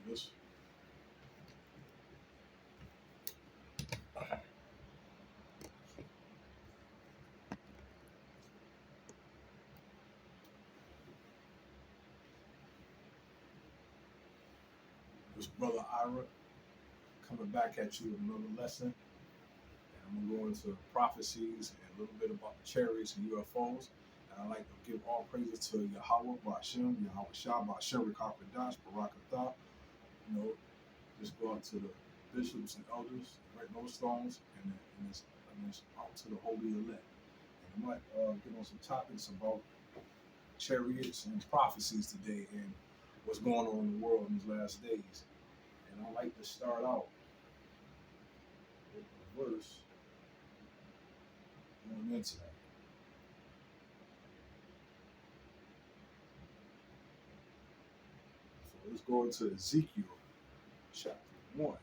This this brother Ira coming back at you with another lesson. And I'm gonna go into prophecies and a little bit about the chariots and UFOs. And I like to give all praises to Yahweh, Bashem, Yahweh Shah, Bashem, Rakakadash, Barakatah. You know, just go out to the bishops and elders, right those stones, and it's out to the holy elect. And I might get on some topics about chariots and prophecies today and what's going on in the world in these last days. And I like to start out with a verse going into that. So let's go into Ezekiel chapter 1.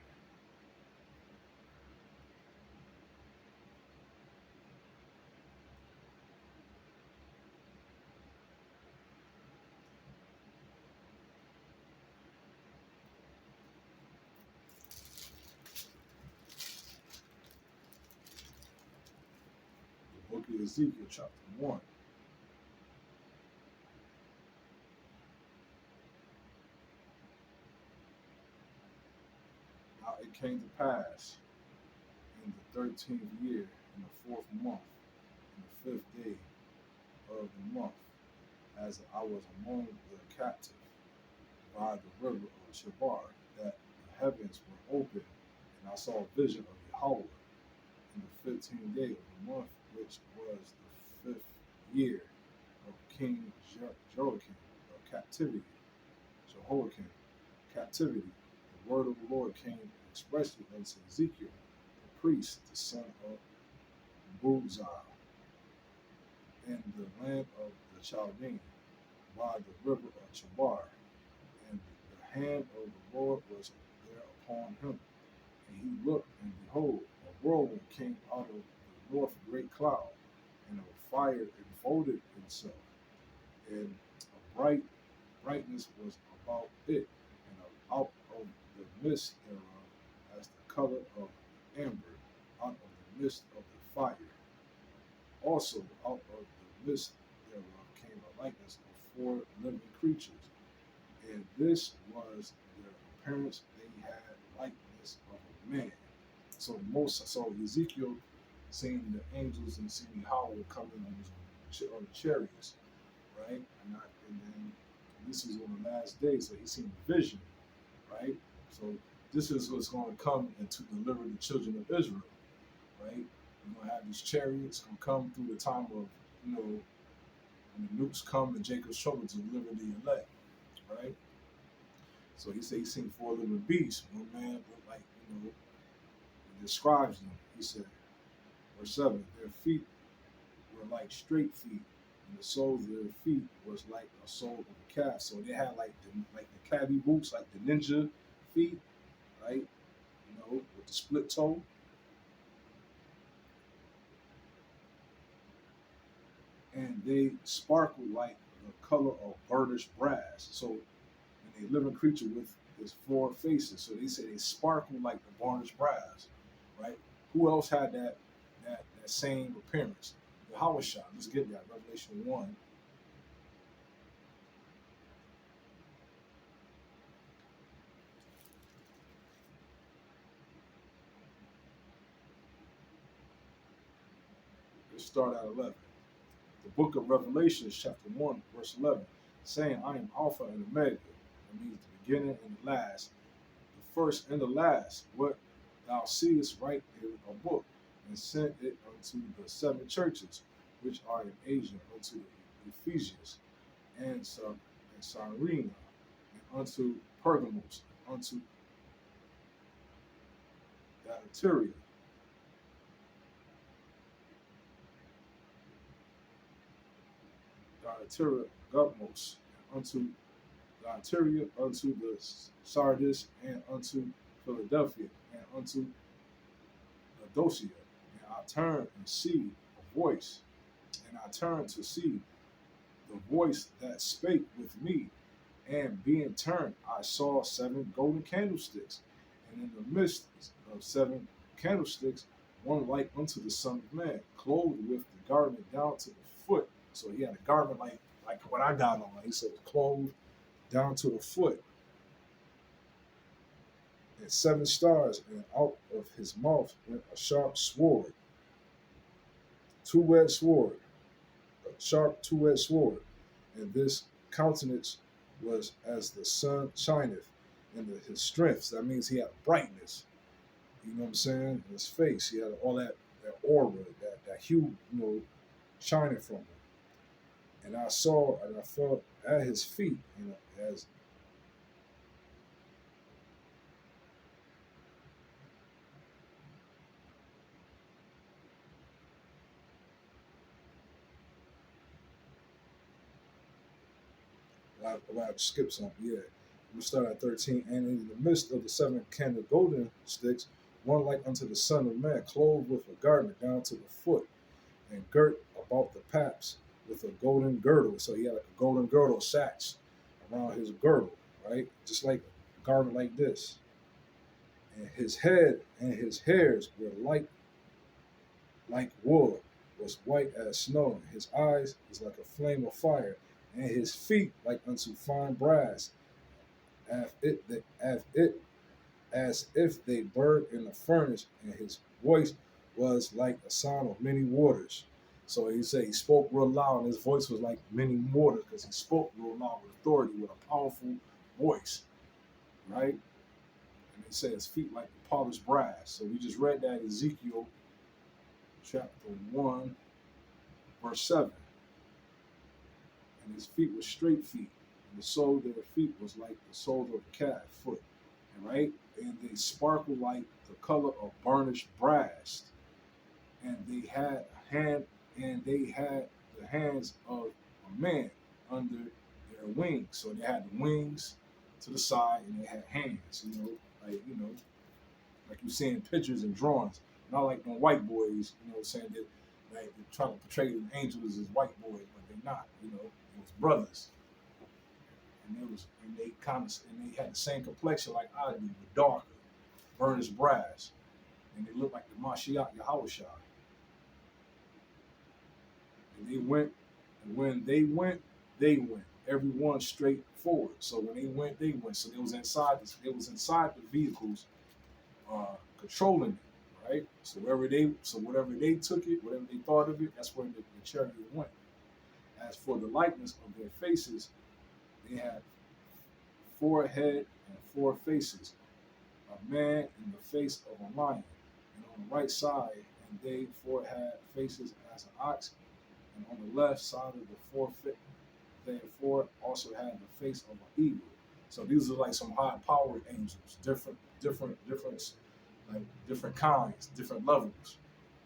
The book of Ezekiel chapter 1. Now it came to pass in the 13th year, in the 4th month, in the 5th day of the month, as I was among the captive by the river of Chebar, that the heavens were open, and I saw a vision of Yahweh in the 15th day of the month, which was the 5th year of King Joachim of captivity, Jehoiakim captivity. The word of the Lord came expressly unto Ezekiel, the priest, the son of Buzai, in the land of the Chaldean, by the river of Chebar. And the hand of the Lord was there upon him. And he looked, and behold, a whirlwind came out of the north great cloud, and a fire enfolded itself, and a brightness was about it, and out of the midst thereof, as the color of amber, out of the midst of the fire. Also out of the midst thereof came a likeness of 4 living creatures, and this was their appearance. They had likeness of a man. So Ezekiel seeing the angels and seeing how they coming on the chariots, right? And then this is on the last day, so he's seen a vision, right? So this is what's going to come and to deliver the children of Israel, right? You're going to have these chariots going to come through the time of, when the nukes come and Jacob's trouble to deliver the elect, right? So he said he's seen 4 living beasts. One man looked like, it describes them. He said, verse 7, their feet were like straight feet, and the soles of their feet was like a sole of a calf. So they had like the cabbie boots, like the ninja feet, right? With the split toe. And they sparkled like the color of burnished brass. So, and a living creature with his 4 faces. So they say they sparkled like the burnished brass, right? Who else had that same appearance? The Hawashah. Let's get that. Revelation 1. Let's start at 11. The book of Revelation, chapter 1, verse 11, saying, I am Alpha and Omega. That means the beginning and the last, the first and the last. What thou seest, write in a book, and send it unto the 7 churches which are in Asia, unto the Ephesians, and Cyrene, and unto Pergamos, and unto Thyatira, Gutmos, and unto Thyatira, unto the Sardis, and unto Philadelphia, and unto Laodicea. And I turned and see a voice, and I turned to see the voice that spake with me, And being turned, I saw 7 golden candlesticks, and in the midst of 7 candlesticks, one like unto the Son of Man, clothed with the garment down to the foot. So he had a garment like what I got on. He said clothed down to the foot, and 7 stars, and out of his mouth went a sharp sword, two-edged sword, a sharp two-edged sword, and this countenance was as the sun shineth in his strength. So that means he had brightness. You know what I'm saying? In his face, he had all that aura, that hue, shining from him. And I saw and I felt at his feet, as I skipped something. Yeah, we start at 13. And in the midst of the 7 golden sticks, one like unto the Son of Man, clothed with a garment down to the foot, and girt about the paps with a golden girdle. So he had like a golden girdle sash around his girdle, right? Just like a garment like this. And his head and his hairs were like wool, was white as snow. His eyes is like a flame of fire, and his feet like unto fine brass, as if they burned in a furnace, and his voice was like a sound of many waters. So he said he spoke real loud, and his voice was like many waters because he spoke real loud with authority, with a powerful voice, right? And they say his feet like polished brass. So we just read that Ezekiel chapter 1, verse 7. And his feet were straight feet, and the sole of their feet was like the sole of a calf foot, right? And they sparkled like the color of burnished brass. And they had the hands of a man under their wings. So they had the wings to the side, and they had hands. Like you see in pictures and drawings. Not like them white boys, saying that like they try to portray the angels as white boys, but they're not. It was brothers, and they had the same complexion like I do, but darker, burnished brass, and they looked like the Mashiach Yahushua. And they went, and when they went, everyone straight forward. So when they went, they went. So they was inside the vehicles, controlling it, right? So whatever they took it, whatever they thought of it, that's where the chariot went. As for the likeness of their faces, they had 4 heads and 4 faces, a man in the face of a lion, and on the right side, and they 4 had faces as an ox, and on the left side of the 4 they 4 also had the face of an eagle. So these are like some high-powered angels, different, like different kinds, different levels.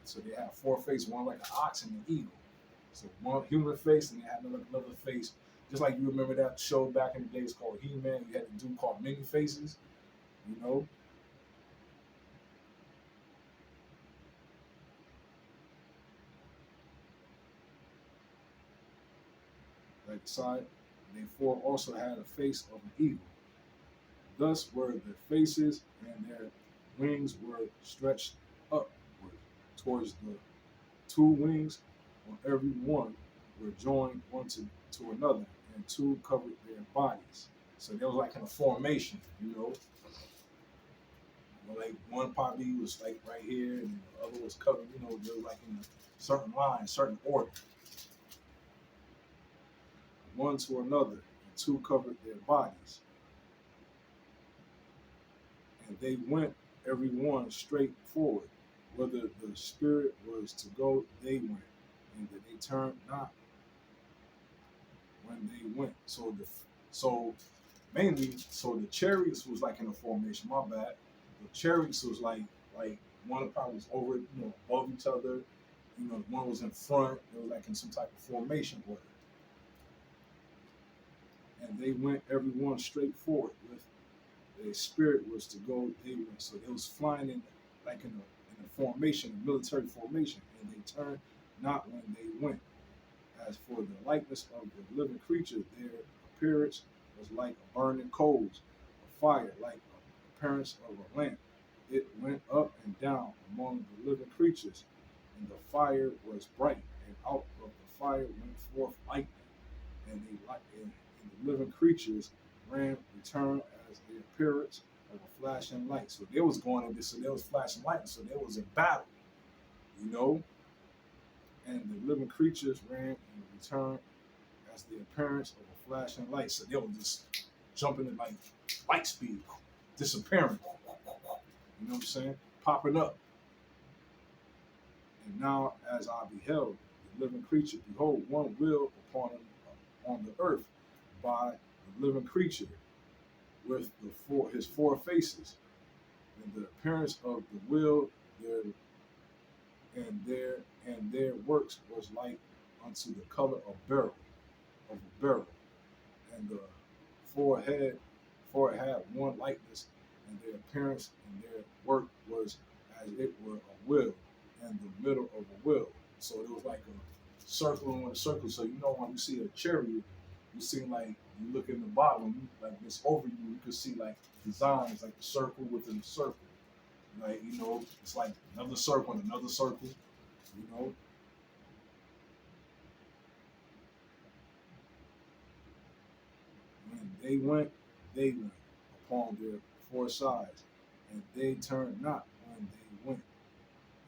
So they have 4 faces, one like an ox and an eagle. So one human face, and they had another face. Just like you remember that show back in the days called He-Man, you had a dude called Many Faces, like the side. They 4 also had a face of an eagle. Thus were their faces, and their wings were stretched upward towards the 2 wings on every one were joined one to another, and 2 covered their bodies. So they was like in a formation, like one probably was like right here, and the other was covered, they were like in a certain line, certain order, one to another, and 2 covered their bodies. And they went every one straight forward. Whether the spirit was to go, they went, and that they turned not when they went. So the chariots was like in a formation. My bad. The chariots was like one probably was over, above each other. One was in front. It was like in some type of formation order. And they went every one straight forward. With the spirit was to go, they went. So they was flying in like in a formation, a military formation, and they turned not when they went. As for the likeness of the living creature, their appearance was like a burning coals, a fire like the appearance of a lamp. It went up and down among the living creatures, and the fire was bright, and out of the fire went forth lightning, and the living creatures returned as the appearance of a flashing light. So they was going in this, so there was flashing light, so there was a battle, you know, and the living creatures ran and returned as the appearance of a flashing light. So they were just jumping at like light speed, disappearing. You know what I'm saying? Popping up. And now, as I beheld the living creature, behold, one wheel upon him on the earth by the living creature with his four faces, and the appearance of the wheel their their works was like unto the color of a beryl, and the forehead had one likeness, and their appearance and their work was as it were a wheel in the middle of a wheel. So it was like a circle on a circle. So you know when you see a chariot, you see like you look in the bottom, like it's over you, you can see like designs like a circle within a circle. Like, you know, it's like another circle and another circle, you know. When they went upon their four sides, and they turned not when they went.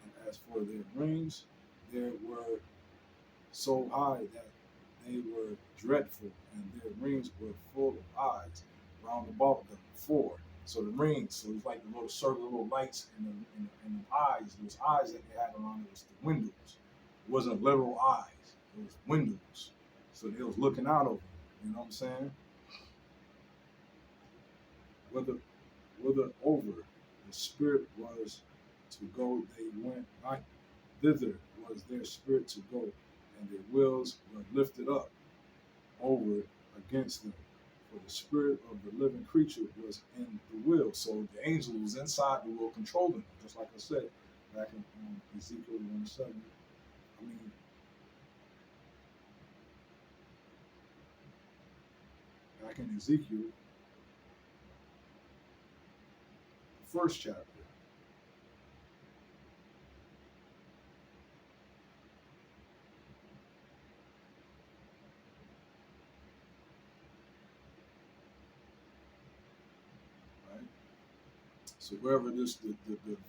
And as for their rings, they were so high that they were dreadful, and their rings were full of eyes round about them four. So the rings, so it's like the little circle, little lights, and the eyes. Those eyes that they had around it was the windows. It wasn't literal eyes; it was windows. So they was looking out of them. You know what I'm saying? Whether over the spirit was to go, they went not thither was their spirit to go, and their wills were lifted up over against them. For the spirit of the living creature was in the will. So the angel was inside the will controlling them, just like I said back in Ezekiel 1:7. I mean, back in Ezekiel, the first chapter. Right? So wherever the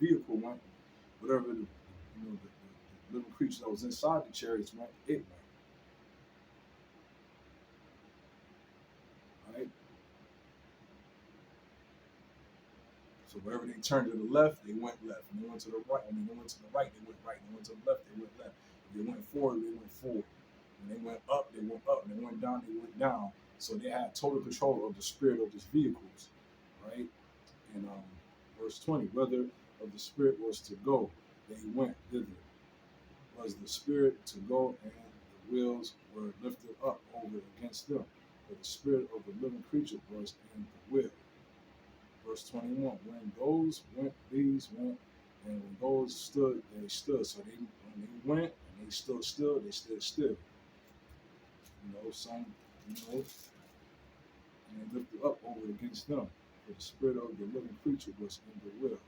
vehicle went, whatever the living creature that was inside the chariots went, it went. Right? So wherever they turned to the left, they went left. And they went to the right. When they went to the right, they went right. They went to the left, they went left. If they went forward, they went forward. When they went up, they went up. When they went down, they went down. So they had total control of the spirit of these vehicles, right? And verse 20, whether of the spirit was to go, they went thither. Was the spirit to go, and the wheels were lifted up over against them. But the spirit of the living creature was in the wheel. Verse 21, when those went, these went, and when those stood, they stood. So when they went and they stood still, they stood still. You know, some, you know, and they lifted up over against them. For the spirit of the living creature was in the will.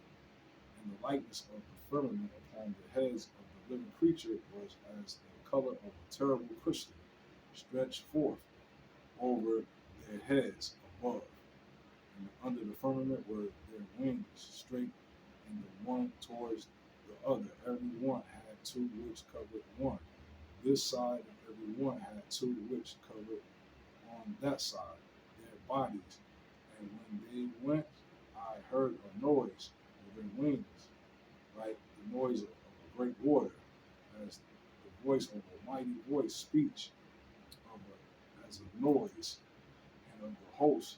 And the likeness of the firmament upon the heads of the living creature was as the color of a terrible crystal, stretched forth over their heads above. And under the firmament were their wings straight, and the one towards the other. Every one had two which covered one. This side of every one had two which covered on that side their bodies. And when they went, I heard a noise of their wings, like the noise of a great water, as the voice of a mighty voice, speech as a noise, and of the host.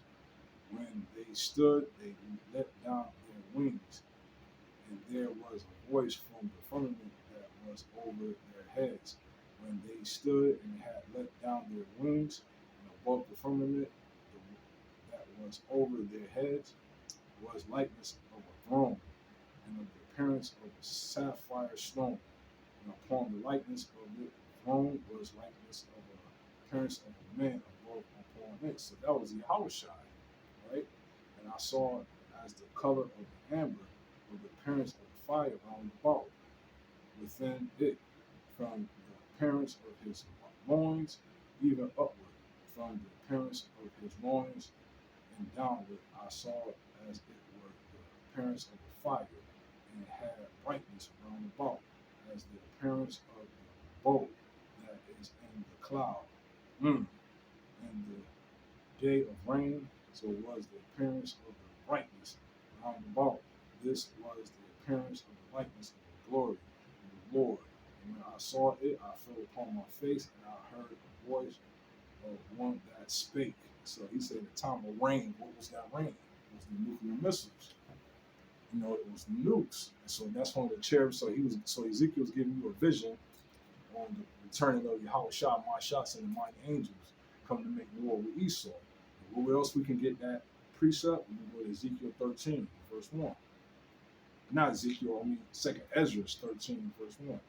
When they stood, they let down their wings, and there was a voice from the firmament that was over their heads. When they stood and had let down their wings, and above the firmament that was over their heads was likeness of a throne, and of the appearance of a sapphire stone. And upon the likeness of the throne was likeness of the appearance of a man above upon on it. So that was Yahushua, right? And I saw it as the color of the amber, with the appearance of the fire round about within it, from the appearance of his loins even upward, from the appearance of his loins and downward. I saw it as it were the appearance of the fire, and had brightness round about, as the appearance of the bow that is in the cloud. And the day of rain, so was the appearance of the brightness round about. This was the appearance of the likeness of the glory of the Lord. And when I saw it, I fell upon my face, and I heard a voice of one that spake. So he said, the time of rain, what was that rain? It was the nuclear missiles. It was nukes. And so that's one of the cherubs. So Ezekiel was giving you a vision on the returning of Yahushua, my shots, and the mighty angels come to make war with Esau. And where else we can get that precept? We can go to Ezekiel 13, verse 1. Not Ezekiel, I mean 2nd Ezra 13, verse 1.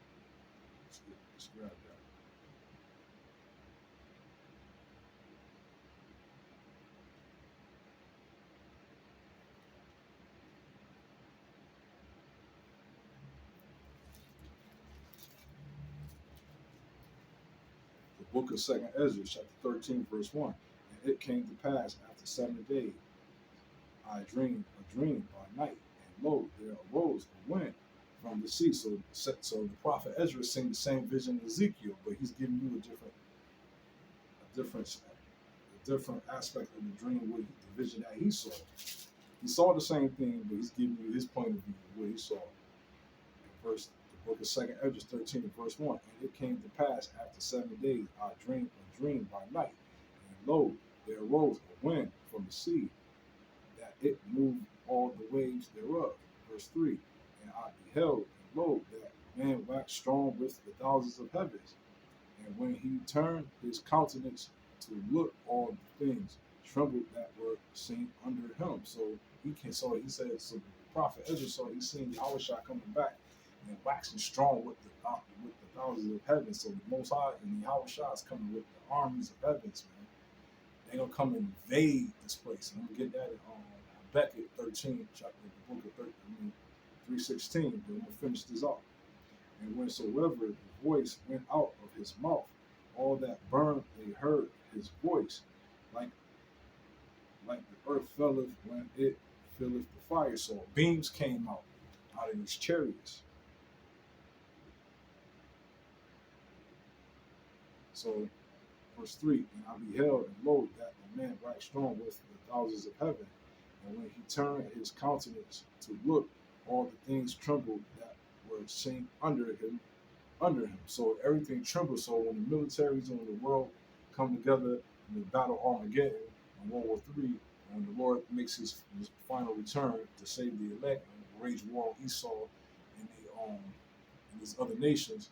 Let's grab that. The book of 2nd Ezra, chapter 13, verse 1. And it came to pass after 7 days, I dreamed a dream by night, and lo, there arose a wind from the sea. So the prophet Ezra seen the same vision as Ezekiel, but he's giving you a different aspect of the dream, with the vision that he saw. He saw the same thing, but he's giving you his point of view of what he saw. The book of 2nd Ezra 13, verse 1. And it came to pass after 7 days, I dreamed a dream by night, and lo, there arose a wind from the sea, that it moved all the waves thereof. Verse 3. And I beheld, and lo, that man waxed strong with the thousands of heavens. And when he turned his countenance to look, all the things trembled that were seen under him. So he said, so the prophet Ezra saw, he seen Yahushua coming back and waxing strong with the thousands of heavens. So the Most High and Yahushua is coming with the armies of heavens, man. They gonna come and invade this place. And I'm gonna get that in Habakkuk 13, chapter the book of 3:16. Then we'll finish this off. And whensoever the voice went out of his mouth, all that burned, they heard his voice, like the earth filleth when it filleth the fire. So beams came out of these chariots. So verse 3, and I beheld, and lo, that the man waxed strong with the thousands of heaven. And when he turned his countenance to look, all the things trembled that were seen under him. So everything trembled. So when the militaries in the world come together in the battle Armageddon in World War III, when the Lord makes his final return to save the elect and wage war on Esau and these other nations.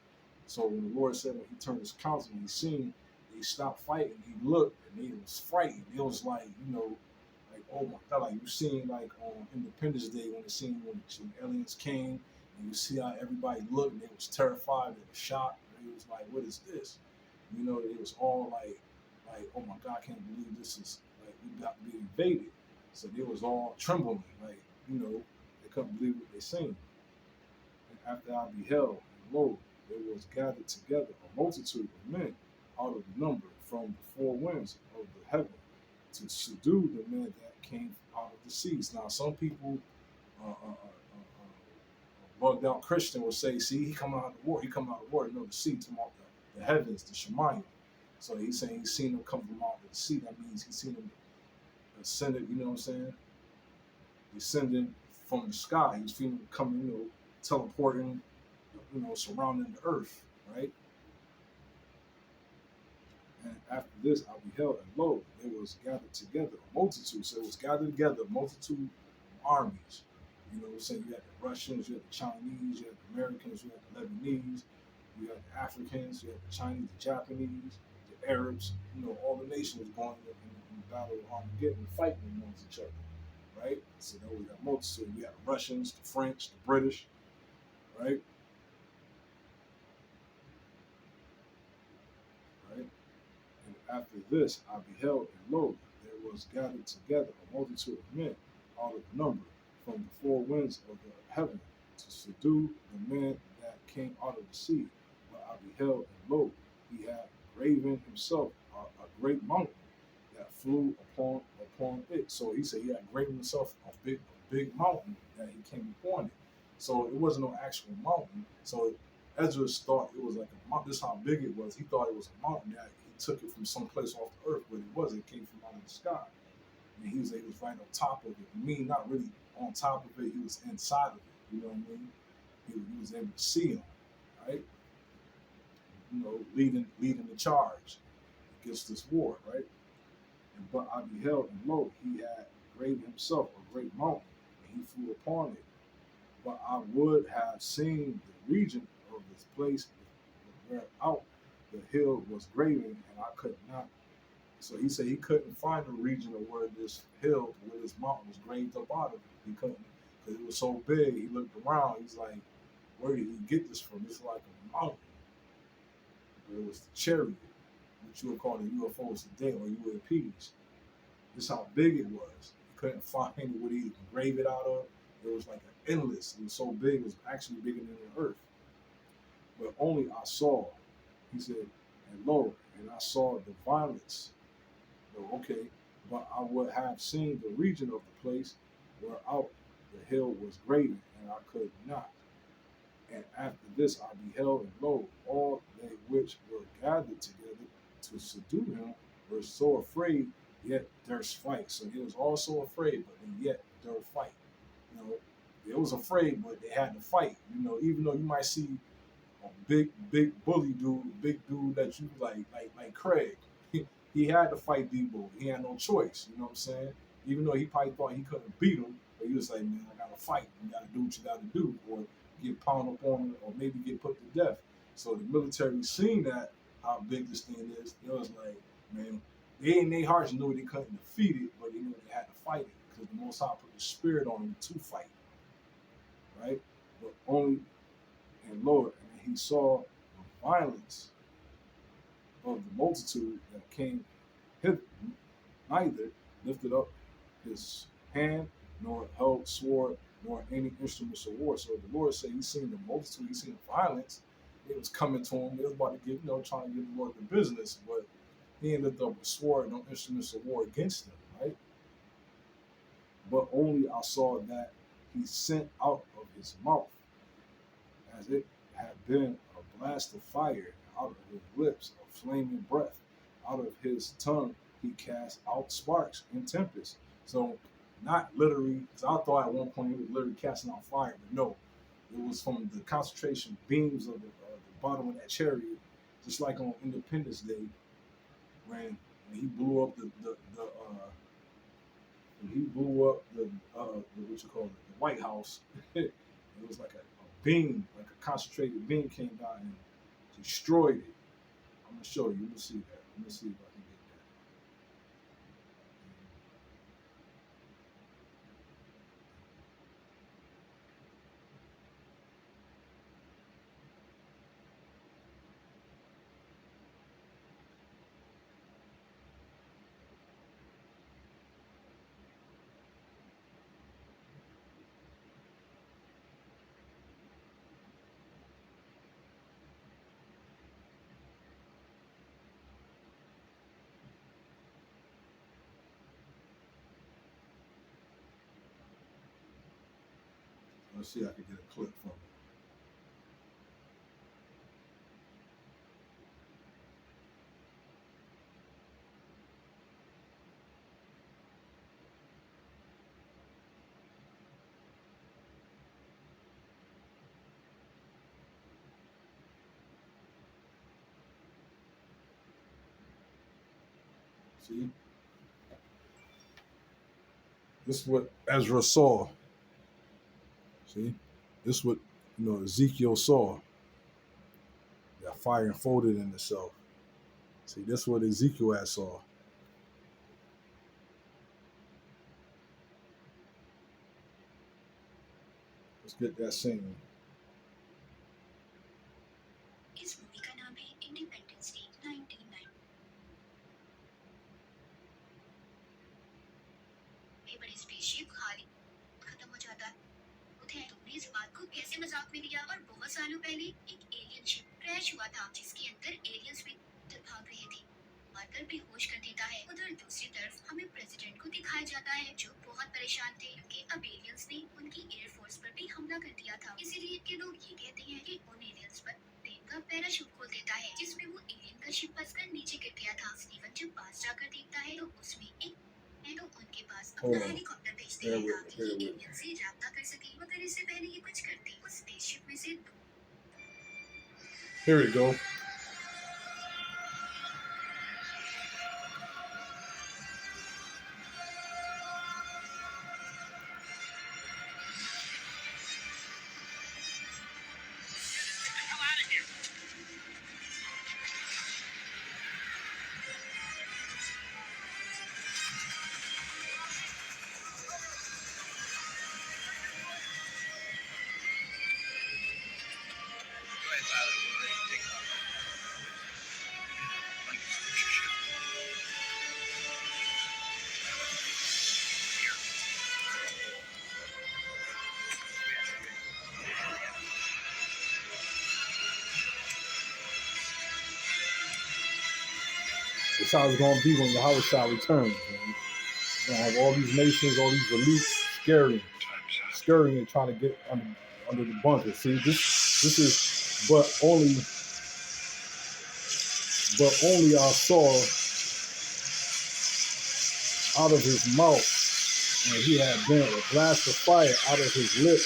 So when the Lord said, when he turned his countenance, he seen, they stopped fighting. He looked, and he was frightened. It was like, like, oh my God, like you seen like on Independence Day when the aliens came, and you see how everybody looked, and they was terrified, they were shocked, and it was like, what is this? It was all like, oh my God, I can't believe this is, like, we got to be invaded. So they was all trembling, like, they couldn't believe what they seen. And after I beheld, and lo, there was gathered together a multitude of men out of number from the four winds of the heaven, to subdue the men that came out of the seas. Now, some people, bugged out Christian will say, see, he come out of the war. The sea, to the heavens, the Shemayim. So he's saying he's seen them come from out of the sea. That means he's seen them ascended, descending from the sky. He's seen them coming, teleporting, surrounding the earth, right? And after this, I beheld, and lo, there was gathered together a multitude. So it was gathered together a multitude of armies. You had the Russians, you had the Chinese, you had the Americans, you had the Lebanese, you had the Africans, you had the Chinese, the Japanese, the Arabs. All the nations going in the battle of Armageddon, fighting amongst each other, right? So there was that multitude. You had the Russians, the French, the British, right? And after this I beheld, and lo, there was gathered together a multitude of men out of number from the four winds of the heaven to subdue the man that came out of the sea. But I beheld, and lo, he had graven himself a great mountain that flew upon it. So he said he had graven himself a big mountain that he came upon it. So it wasn't no actual mountain. So Ezra thought it was like a mountain. This is how big it was. He thought it was a mountain that he took it from someplace off the earth, but it wasn't. It came from out of the sky. And he was right on top of it. I mean, not really on top of it. He was inside of it. You know what I mean? He was able to see him, right? You know, leading the charge against this war, right? But I beheld, and lo, he had graven himself a great mountain, and he flew upon it. But I would have seen the region of this place whereout the hill was graven, and I could not. So he said he couldn't find the region of where this hill, where this mountain was graved up out of. He couldn't, because it was so big. He looked around. He's like, where did he get this from? It's like a mountain. But it was the Chariot, which you would call the UFOs today, or UAPs. This is how big it was. He couldn't find what he grave it out of. It was like an endless. It was so big. It was actually bigger than the earth. But only I saw. He said, and lo, and I saw the violence. So, okay, but I would have seen the region of the place whereout the hill was graven, and I could not. And after this I beheld, and lo, all they which were gathered together to subdue him were so afraid, yet durst fight. So he was also afraid, but yet durst fight. You know, they was afraid, but they had to fight. You know, even though you might see a big bully dude, big dude that you like Craig. He had to fight Debo. He had no choice. You know what I'm saying? Even though he probably thought he couldn't beat him, but he was like, man, I gotta fight. You gotta do what you gotta do, or get pounded up on, or maybe get put to death. So the military seen that how big this thing is. It was like, man, they in their hearts knew they couldn't defeat it, but they knew they had to fight it because the Most High put the spirit on them to fight, right? But only and Lord, and he saw the violence of the multitude that came hither, neither lifted up his hand, nor held sword, nor any instruments of war. So the Lord said he seen the multitude, he seen the violence. It was coming to him. They was about to get, trying to give the Lord the business, but he ended up with sword, no instruments of war against them, right? But only I saw that he sent out of his mouth, as it had been a blast of fire, out of his lips a flaming breath, out of his tongue he cast out sparks and tempests. So not literally, because I thought at one point he was literally casting out fire, but no, it was from the concentration beams of the bottom of that chariot, just like on Independence Day when he blew up when he blew up the what you call it, the White House. It was like a beam, like a concentrated beam came down and destroyed it. I'm gonna show you. Let me see that. Let me see if I can get that. Let's see if I can get a clip from it. See, this is what Ezra saw. See, this is what Ezekiel saw. That fire enfolded in itself. See, this is what Ezekiel had saw. Let's get that scene. बड़े बड़े spaceship खाली खत्म हो जाता है। तुमने इस बात को कैसे मजाक में लिया? और बहुत सालों पहले एक एलियन शिप क्रैश हुआ था जिसके अंदर एलियंस भी भाग रहे थे, मारकर बेहोश कर देता है। उधर दूसरी तरफ हमें प्रेसिडेंट को दिखाया जाता है जो बहुत परेशान थे क्योंकि अब एलियंस ने उनकी एयरफोर्स पर भी हमला कर दिया था। इसीलिए के लोग ये कहते हैं कि उन एलियंस पर प्लेन का पैराशूट खोल देता है जिसमें वो एलियन का शिप फंसकर नीचे गिर गया था। स्टीवन जब पास जाकर देखता है तो उसमें एक तो उनके पास अपना हेलीकॉप्टर भेजते हैं ताकि ये एलियन से राब्ता कर सके। मगर इससे पहले ये कुछ करते, उस स्पेसशिप में से Here we go. That's how it's going to be when Yahushua returns. Man. You're going to have all these nations, all these elites scurrying and trying to get under the bunker. See, this is only I saw out of his mouth, and he had been a blast of fire out of his lips,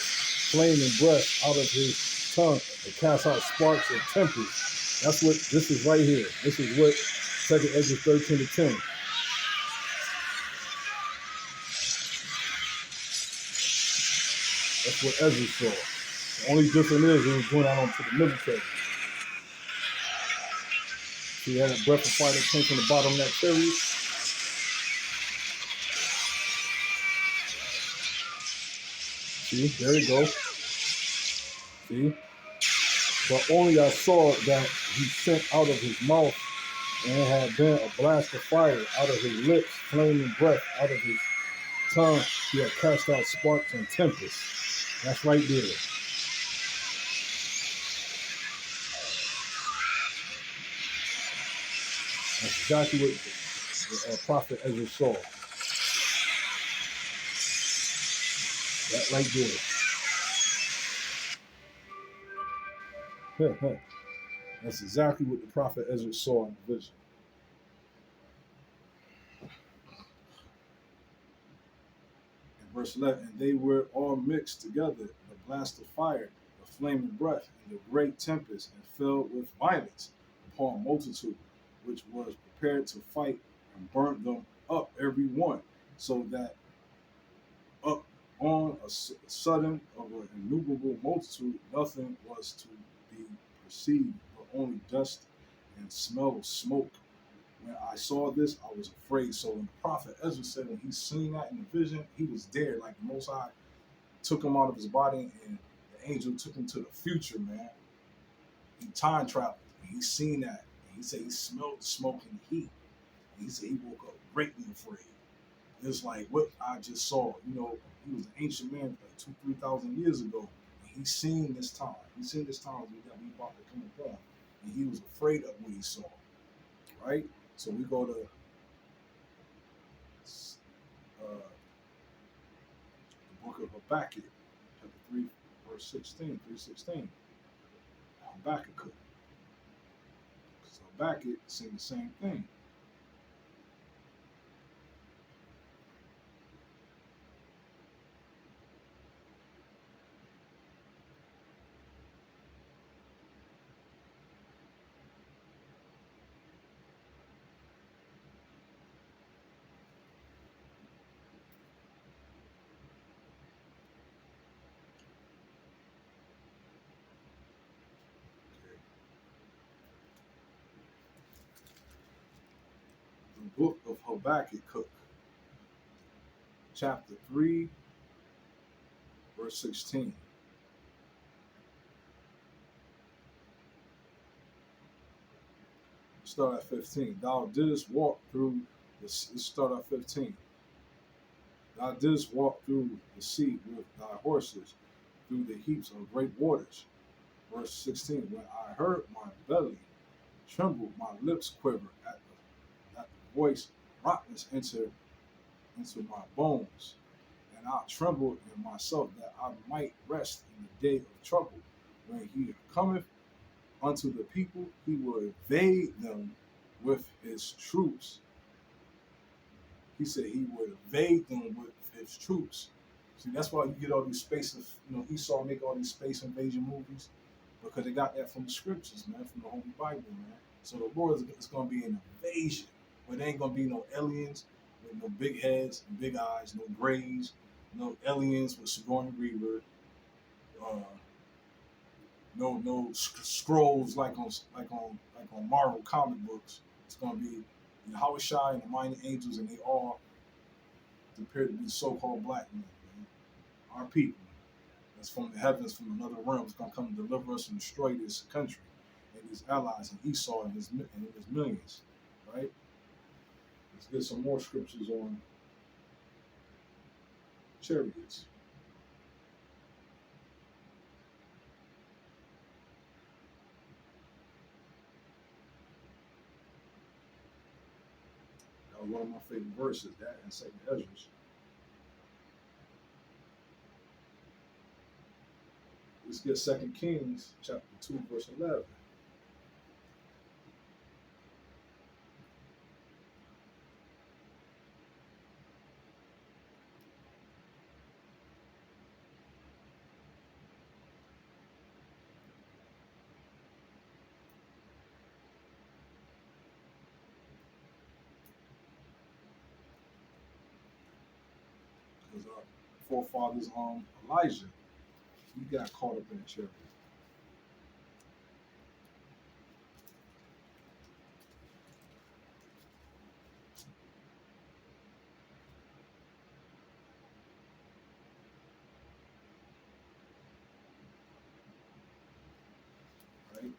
flaming breath out of his tongue, and cast out sparks and tempest. That's what this is right here. This is what 2 Ezra 13-10. That's what Ezra saw. The only difference is it was going out onto the military. So he had a breath of fire that came from the bottom of that chariot. See, there you go. See? But only I saw that he sent out of his mouth, and it had been a blast of fire out of his lips, flaming breath out of his tongue. He had cast out sparks and tempests. That's right there. That's exactly what the prophet Ezra saw. That right there. That's exactly what the prophet Ezra saw in the vision. In verse 11, and they were all mixed together, the blast of fire, the flaming breath, and the great tempest, and fell with violence upon a multitude, which was prepared to fight, and burnt them up every one, so that up on a sudden of an innumerable multitude, nothing was to be perceived, but only dust and smell of smoke. When I saw this, I was afraid. So when the prophet Ezra said when he seen that in the vision, he was there. Like the Most High took him out of his body, and the angel took him to the future, man. He time traveled, and he seen that. And he said he smelled the smoke and the heat. And he said he woke up greatly afraid. It's like what I just saw. You know, he was an ancient man like 2,000-3,000 years ago. And he seen this time. He seen this time that we about to come upon. And he was afraid of what he saw. Right? So we go to the book of Habakkuk, chapter 3, verse 16, 3:16. Habakkuk. So Habakkuk saying the same thing. Book of Habakkuk, chapter 3, verse 16. Start at 15. Thou didst walk through this. Start at 15. Thou didst walk through the sea with thy horses, through the heaps of great waters. Verse 16, when I heard, my belly trembled, my lips quivered at the voice, rottenness into my bones. And I trembled in myself that I might rest in the day of trouble. When he cometh unto the people, he will invade them with his troops. He said he would invade them with his troops. See, that's why you get all these space, Esau make all these space invasion movies, because they got that from the scriptures, man, from the Holy Bible, man. So the Lord is going to be an invasion, where there ain't going to be no aliens with no big heads and big eyes, no grays, no aliens with Sigourney Weaver, uh, no scrolls like on Marvel comic books. It's going to be Yahweh Shai and the mighty angels, and they all appear to be so-called black men, man. Our people that's from the heavens, from another realm, is going to come and deliver us and destroy this country and his allies and Esau and his millions, right? Let's get some more scriptures on chariots. That was one of my favorite verses, that and Second Ezra. Let's get Second Kings chapter 2, verse 11. Because our forefathers, Elijah, he got caught up in a chariot. Right?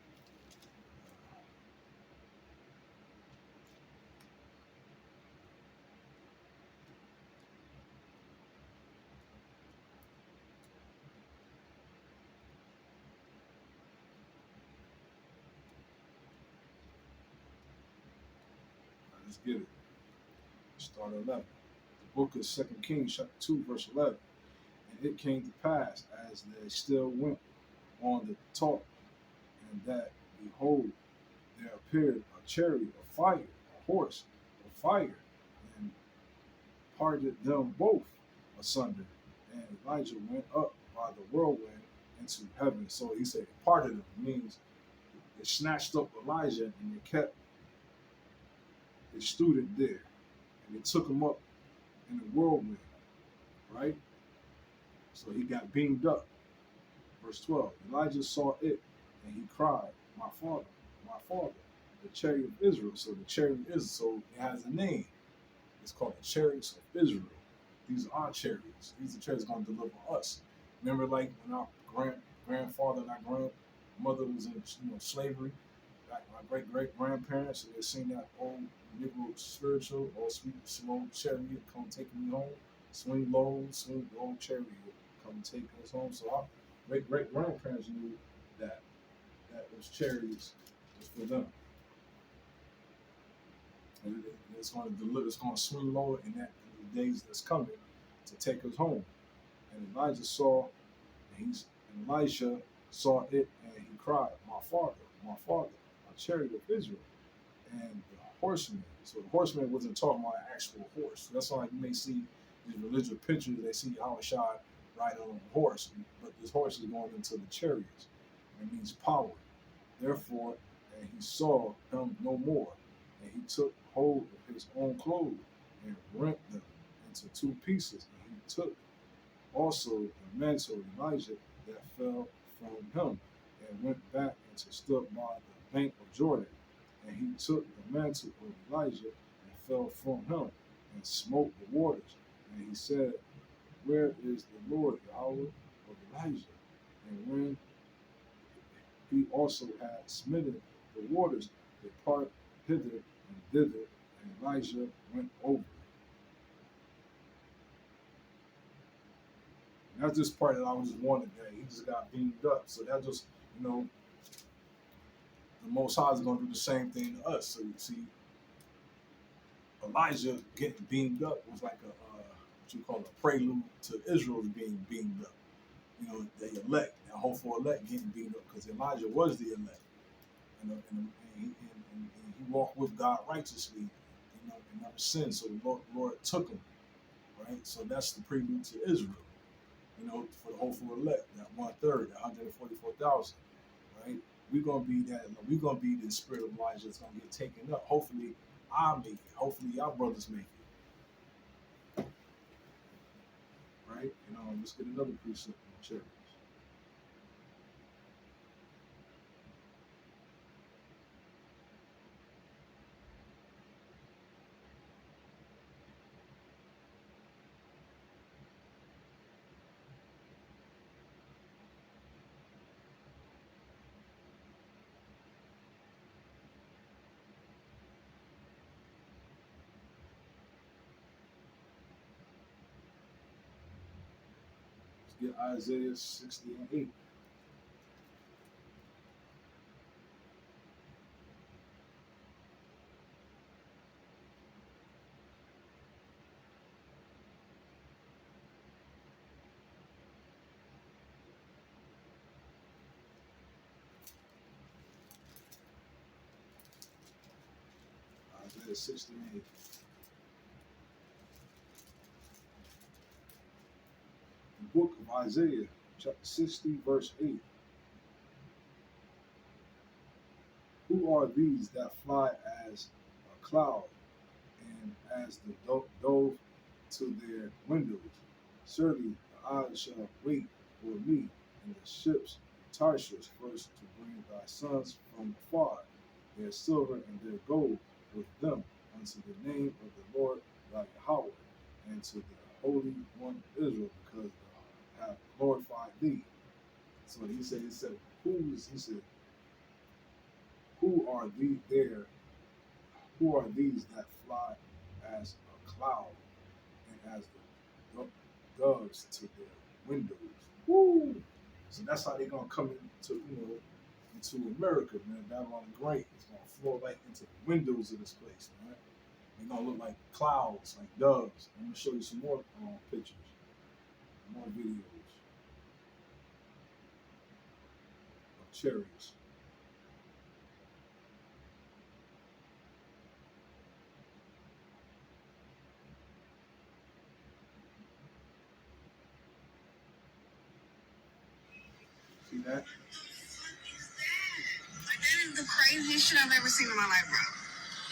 Let's get it. Start at 11. The book of Second Kings, chapter 2, verse 11. And it came to pass, as they still went on the talk, and that, behold, there appeared a chariot of fire, a horse of fire, and parted them both asunder. And Elijah went up by the whirlwind into heaven. So he said, parted them means they snatched up Elijah and they kept his student there. And they took him up in the whirlwind, right? So he got beamed up. Verse 12, Elijah saw it and he cried, my father, the chariot of Israel. So the chariot of Israel, so it has a name. It's called the Chariots of Israel. These are chariots. These are chariots going to deliver us. Remember, like when our grandfather and our grandmother was in slavery, like my great grandparents, so they seen that old Negro spiritual or sweet slow chariot come take me home, swing low, swing low chariot come take us home. So our great grandparents knew that those chariots was for them. And it's going to deliver. It's going to swing lower in the days that's coming to take us home. And Elijah saw, and Elisha saw it, and he cried, my father, a chariot of Israel, and the horsemen. So the horseman wasn't talking about an actual horse. That's why you may see these religious pictures. They see Yahweh Shai riding on a horse, but this horse is going into the chariots. It means power. Therefore, and he saw him no more, and he took hold of his own clothes and rent them into two pieces. And he took also the mantle of Elijah that fell from him, and went back and stood by the bank of Jordan. And he took the mantle of Elijah and fell from him, and smote the waters. And he said, where is the Lord Yahweh of Elijah? And when he also had smitten the waters, they part hither and thither, and Elijah went over. And that's just part that I was just wanted that he just got beamed up. So that just, you know, the Most High is going to do the same thing to us. So you see, Elijah getting beamed up was like a what you call a prelude to Israel being beamed up. You know, the elect, that hopeful elect getting beamed up because Elijah was the elect. You know, and he walked with God righteously, you know, and never sinned. So the Lord took him, right? So that's the prelude to Israel. You know, for the hopeful elect, that 1/3, that 144,000, right? We're gonna be that. We're gonna be the spirit of Elijah that's gonna get taken up. Hopefully, I make it. Hopefully, our brothers make it, right? And let's get another precept on Chariots. Let's get Isaiah 60 and 8. Isaiah 60 and 8. The book of Isaiah, chapter 60, verse 8. Who are these that fly as a cloud and as the dove to their windows? Surely the eyes shall wait for me, and the ships of Tarshish first to bring thy sons from afar, their silver and their gold with them unto the name of the Lord thy Yahweh, and to the Holy One of Israel, because thou hast glorified thee. So he said, who are these there? Who are these that fly as a cloud and as the doves to their windows? Woo! So that's how they're gonna come into America, man. Babylon the Great is gonna flow right into the windows of this place, man. They're gonna look like clouds, like doves. I'm gonna show you some more pictures, more videos of chariots. See that? Like, that is the craziest shit I've ever seen in my life, bro.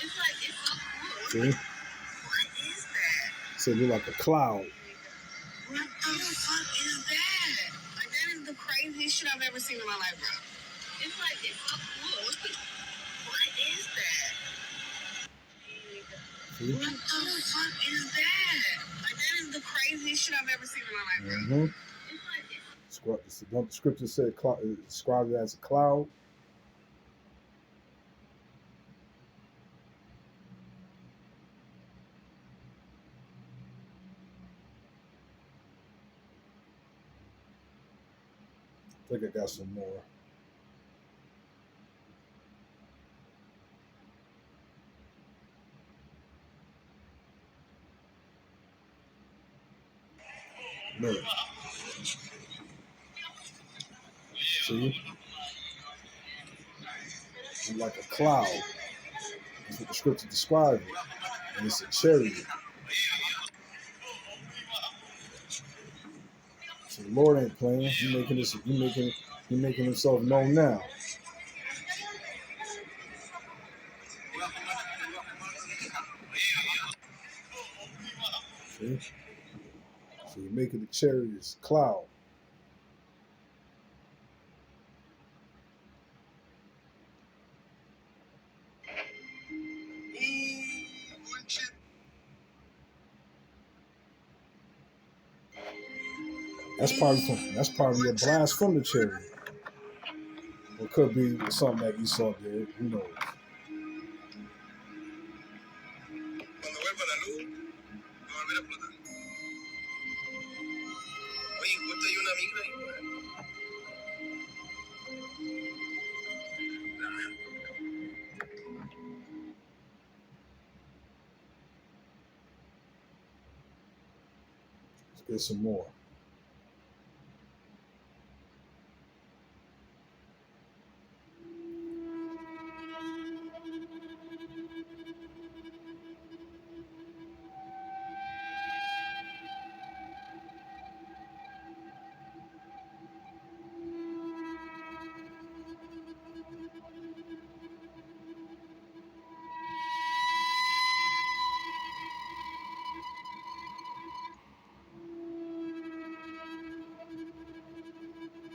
It's like, it's so cool. See? What is that? So it look like a cloud. What the fuck is that? Like, that is the craziest shit I've ever seen in my life, bro. It's like, it's so cool. What is that? See? What the fuck is that? Like, that is the craziest shit I've ever seen in my life, bro. Don't the scripture say describe it as a cloud? I think I got some more. Look. See? It's like a cloud. That's what the scripture describes it. And it's a chariot. So the Lord ain't playing. He making himself known now. See? So you're making the chariots cloud. That's probably a blast from the chariot. Or it could be something that Esau did. Who knows? Let's get some more.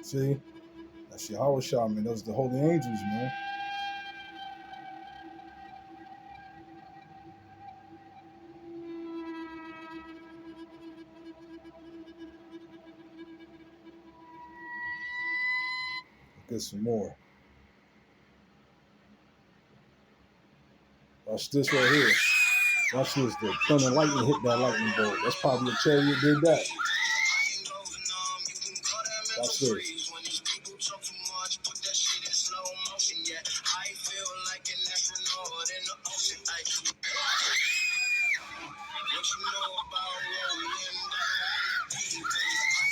See? That's Yahweh Shah, man. Those the holy angels, man. Get some more. Watch this right here. Watch this. The thunder and lightning hit that lightning bolt. That's probably a chariot did that. Watch this.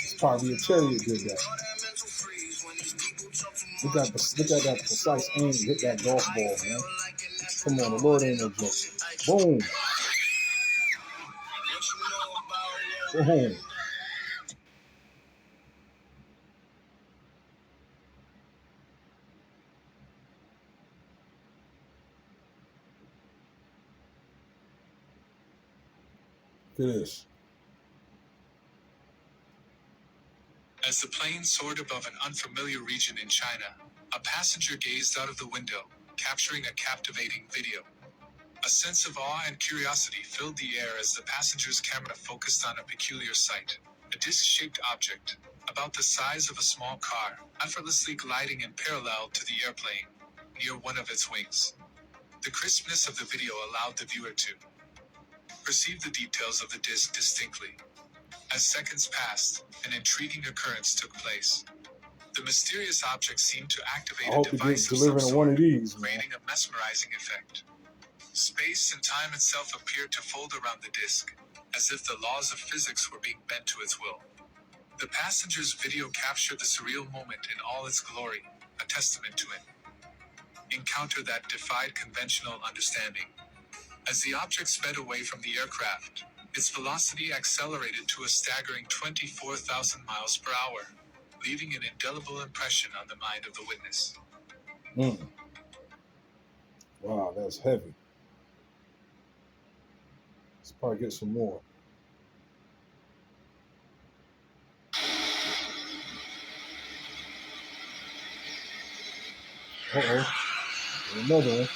It's probably a chariot did that. Look at that precise aim. Hit that golf ball, man. Come on, the Lord ain't no joke. Boom. Boom. Look at this. As the plane soared above an unfamiliar region in China, a passenger gazed out of the window, capturing a captivating video. A sense of awe and curiosity filled the air as the passenger's camera focused on a peculiar sight. A disc-shaped object, about the size of a small car, effortlessly gliding in parallel to the airplane, near one of its wings. The crispness of the video allowed the viewer to perceive the details of the disc distinctly. As seconds passed, an intriguing occurrence took place. The mysterious object seemed to activate a device of some one sort, of these, creating a mesmerizing effect. Space and time itself appeared to fold around the disc, as if the laws of physics were being bent to its will. The passenger's video captured the surreal moment in all its glory, a testament to an encounter that defied conventional understanding. As the object sped away from the aircraft, its velocity accelerated to a staggering 24,000 miles per hour, leaving an indelible impression on the mind of the witness. Wow, that's heavy. Let's probably get some more. Uh-oh. Another one.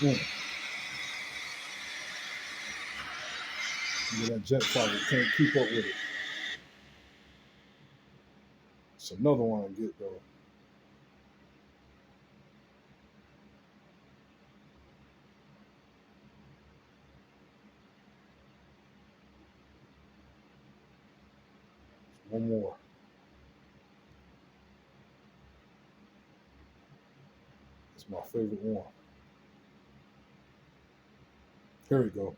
Yeah, that jet fighter can't keep up with it. It's another one to get though. One more. It's my favorite one. Here we go.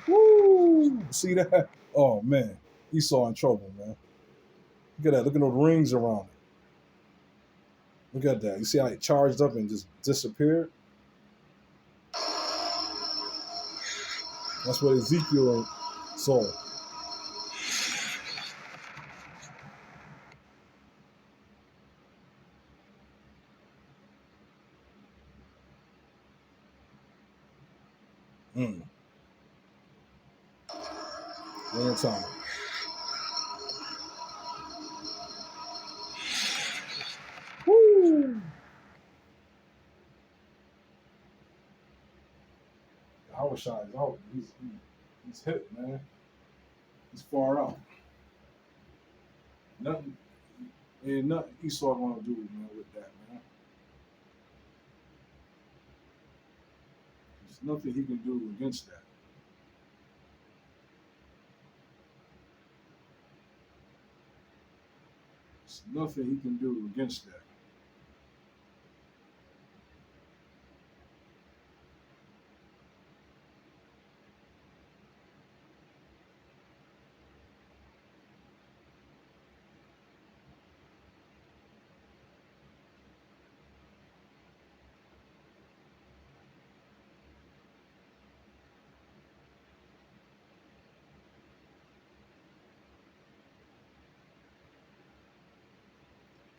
Woo! See that? Oh man, Esau in trouble, man. Look at that. Look at those rings around it. Look at that. You see how it charged up and just disappeared? That's what Ezekiel saw. One more time. Woo! Hawashai is out. He's hit, man. He's far out. Nothing. Ain't nothing Esau gonna do, man, with that, man. There's nothing he can do against that. There's nothing he can do against that.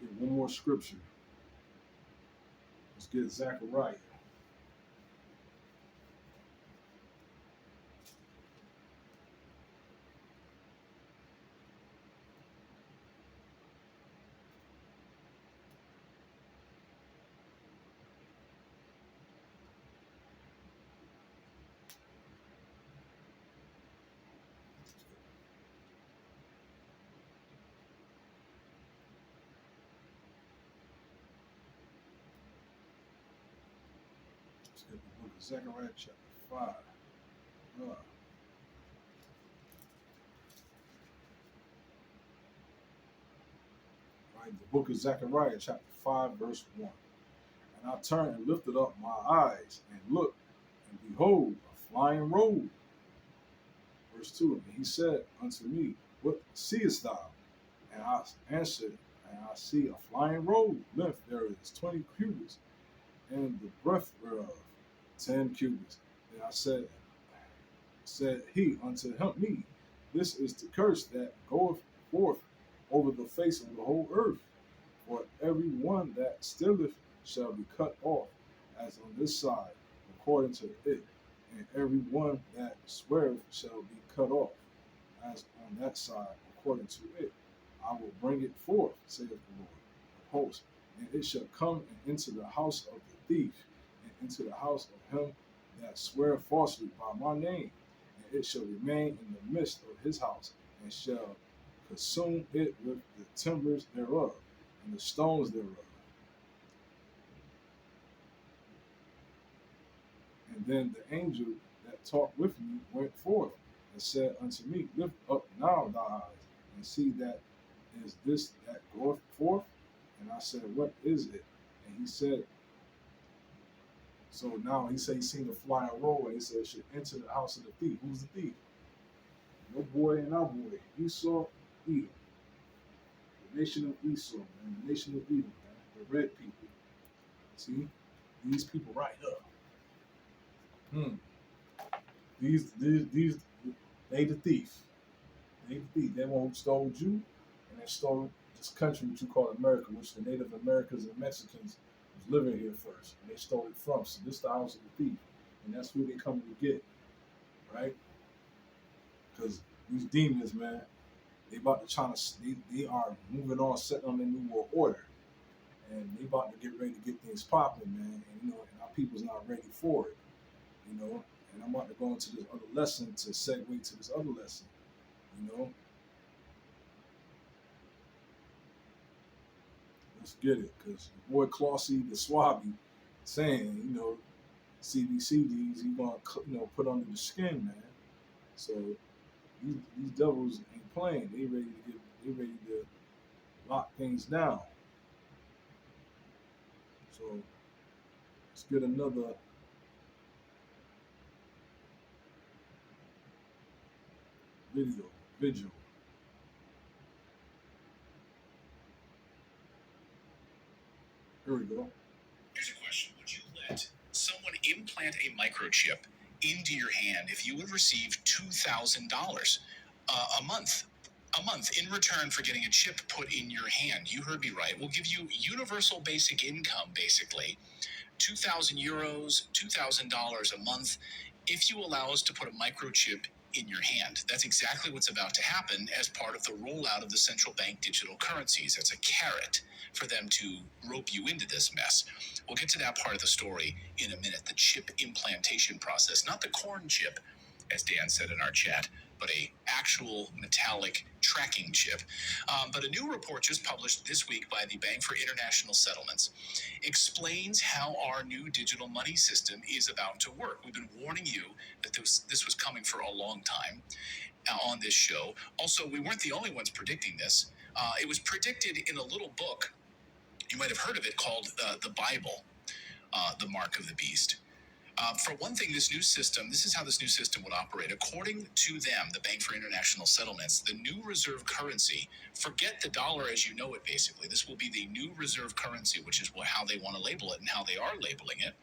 Get one more scripture. Let's get Zechariah. Let's get the book of Zechariah, chapter 5. Right, the book of Zechariah, chapter 5, verse 1. And I turned and lifted up my eyes and looked, and behold, a flying robe. Verse 2. And he said unto me, what seest thou? And I answered, and I see a flying robe. Length there is 20 cubits, and the breadth whereof 10 cubits. And I said he unto me, this is the curse that goeth forth over the face of the whole earth. For every one that stealeth shall be cut off, as on this side, according to it, and every one that sweareth shall be cut off, as on that side, according to it. I will bring it forth, saith the Lord of hosts, and it shall come into the house of the thief, and into the house of him that sweareth falsely by my name, and it shall remain in the midst of his house, and shall consume it with the timbers thereof, and the stones thereof. And then the angel that talked with me went forth and said unto me, lift up now thy eyes, and see that is this that goeth forth? And I said, what is it? And he said, so now he said he seen the flying robe, and he said it should enter the house of the thief. Who's the thief? Your boy and our boy, Esau, Edom. The nation of Esau, man. The nation of Edom, man. The red people. See? These people right here. These, they the thief. They the thief. They one who stole you, and they stole this country which you call America, which the Native Americans and Mexicans was living here first, and they stole it from. So this is the house of the thief, and that's who they come to get, right? Because these demons, man, they about to try to, they are moving on, setting on their new world order, and they about to get ready to get things popping, man. And and our people's not ready for it, And I'm about to go into this other lesson to segue to this other lesson, Let's get it, because your boy Clausy the Swabby saying, CBCDs, he gonna, put under the skin, man. So these devils ain't playing. They ready to lock things down. So let's get another video. Here we go. Here's a question. Would you let someone implant a microchip into your hand if you would receive $2,000 a month. A month in return for getting a chip put in your hand. You heard me right. We'll give you universal basic income, basically. 2,000 euros, $2,000 a month, if you allow us to put a microchip in your hand. That's exactly what's about to happen as part of the rollout of the central bank digital currencies. That's a carrot for them to rope you into this mess. We'll get to that part of the story in a minute. The chip implantation process, not the corn chip, as Dan said in our chat, but a actual metallic tracking chip. But a new report just published this week by the Bank for International Settlements explains how our new digital money system is about to work. We've been warning you that this was coming for a long time on this show. Also, we weren't the only ones predicting this. It was predicted in a little book, you might have heard of it, called The Bible, The Mark of the Beast. For one thing, this is how this new system would operate. According to them, the Bank for International Settlements, the new reserve currency, forget the dollar as you know it, basically. This will be the new reserve currency, which is how they want to label it and how they are labeling it.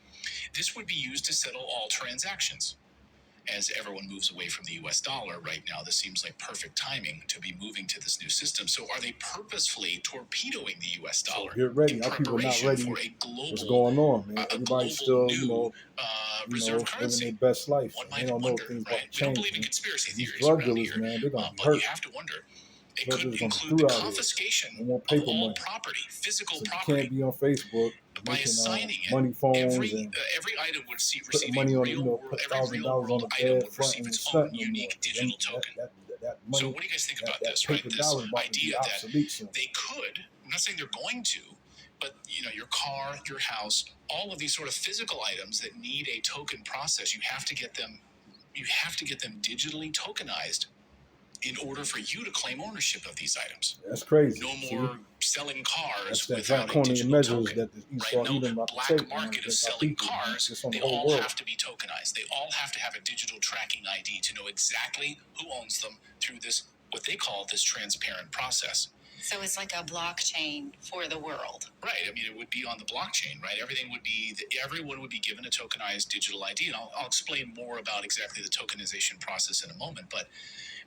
This would be used to settle all transactions. As everyone moves away from the US dollar right now, this seems like perfect timing to be moving to this new system. So are they purposefully torpedoing the US dollar? So get ready. Our people not ready. For a global, what's going on, man? Everybody's still, living their best life. They don't know things about to change. We don't believe in conspiracy theories. These drug dealers, man, they're gonna be hurt. But you have to wonder. It drug could dealers gonna include the confiscation they want of paper all money. property, physical So you property. can't be on Facebook By making assigning money phones every and item would receive putting a money on, real, put every $1,000 real on world the item bed would front receive and its stunt own no unique more. digital token. That money, So what do you guys think about that this, right? paper This dollar about to idea be that obsolete soon. they could, I'm not saying they're going to, but your car, your house, all of these sort of physical items that need a token process, you have to get them digitally tokenized in order for you to claim ownership of these items. That's crazy. No more selling cars that's without a digital measures token. That the Right? No about black to take, market of selling cars. They all have to be tokenized. They all have to have a digital tracking ID to know exactly who owns them through this, what they call this transparent process. So it's like a blockchain for the world. Right. I mean, it would be on the blockchain, right? Everyone would be given a tokenized digital ID. And I'll explain more about exactly the tokenization process in a moment. But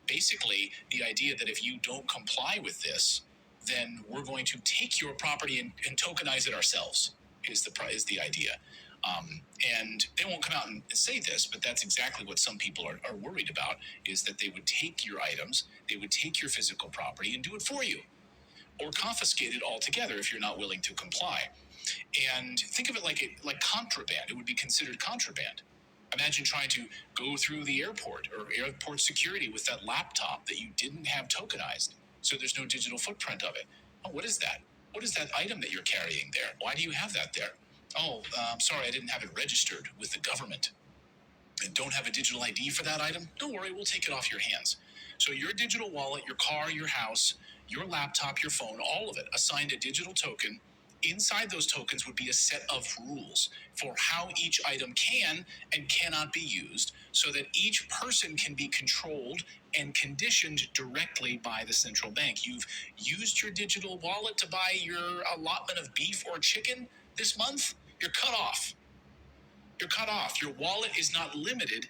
basically, the idea that if you don't comply with this, then we're going to take your property and tokenize it ourselves is the idea. And they won't come out and say this, but that's exactly what some people are worried about, is that they would take your items, they would take your physical property and do it for you, or confiscate it altogether if you're not willing to comply. And think of it like contraband. It would be considered contraband. Imagine trying to go through the airport or airport security with that laptop that you didn't have tokenized, so there's no digital footprint of it. Oh, what is that? What is that item that you're carrying there? Why do you have that there? Oh, I'm sorry, I didn't have it registered with the government. And don't have a digital ID for that item? Don't worry, we'll take it off your hands. So your digital wallet, your car, your house, your laptop, your phone, all of it assigned a digital token. Inside those tokens would be a set of rules for how each item can and cannot be used, so that each person can be controlled and conditioned directly by the central bank. You've used your digital wallet to buy your allotment of beef or chicken this month, you're cut off. You're cut off. Your wallet is not limited.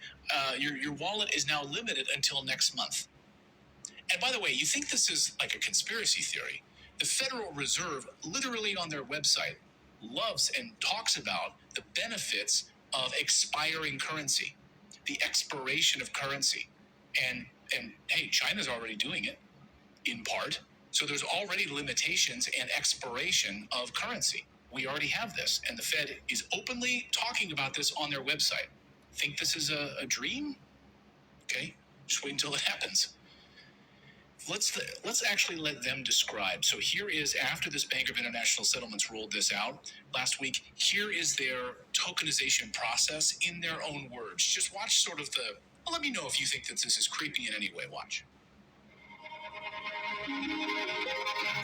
Your wallet is now limited until next month. And by the way, you think this is like a conspiracy theory? The Federal Reserve, literally on their website, loves and talks about the benefits of expiring currency, the expiration of currency. And hey, China's already doing it, in part. So there's already limitations and expiration of currency. We already have this, and the Fed is openly talking about this on their website. Think this is a dream? Okay, just wait until it happens. Let's actually let them describe. So here is, after this Bank of International Settlements rolled this out last week, here is their tokenization process in their own words. Just watch sort of let me know if you think that this is creepy in any way. Watch.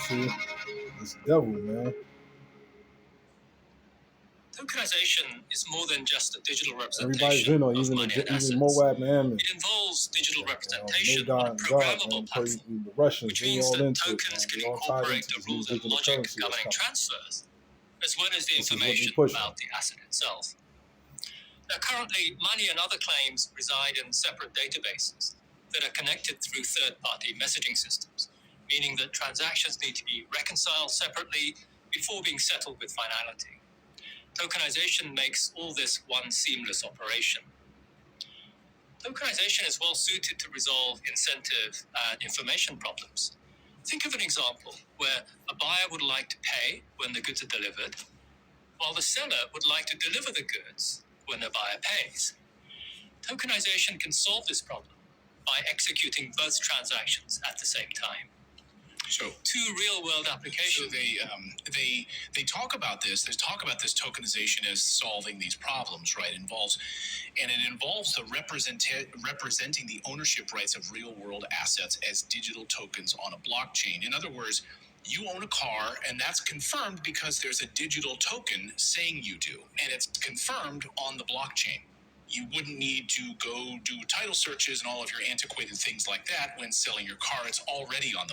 See, it's devil, man. Tokenization is more than just a digital Everybody's representation in on of even money and assets. Moab and Ammon. It involves digital representation Madar on a and programmable the platform, Russians, which they means all that into tokens it, can they all tied incorporate into the this new rules and digital logic currency governing that's coming. transfers, as well as the This is what information they push. about the asset itself. Now, currently, money and other claims reside in separate databases that are connected through third-party messaging systems, meaning that transactions need to be reconciled separately before being settled with finality. Tokenization makes all this one seamless operation. Tokenization is well suited to resolve incentive and information problems. Think of an example where a buyer would like to pay when the goods are delivered, while the seller would like to deliver the goods when the buyer pays. Tokenization can solve this problem by executing both transactions at the same time. So two real-world applications. So they talk about this. They talk about this tokenization as solving these problems, right? It involves the representing the ownership rights of real-world assets as digital tokens on a blockchain. In other words, you own a car, and that's confirmed because there's a digital token saying you do, and it's confirmed on the blockchain. You wouldn't need to go do title searches and all of your antiquated things like that when selling your car. It's already on the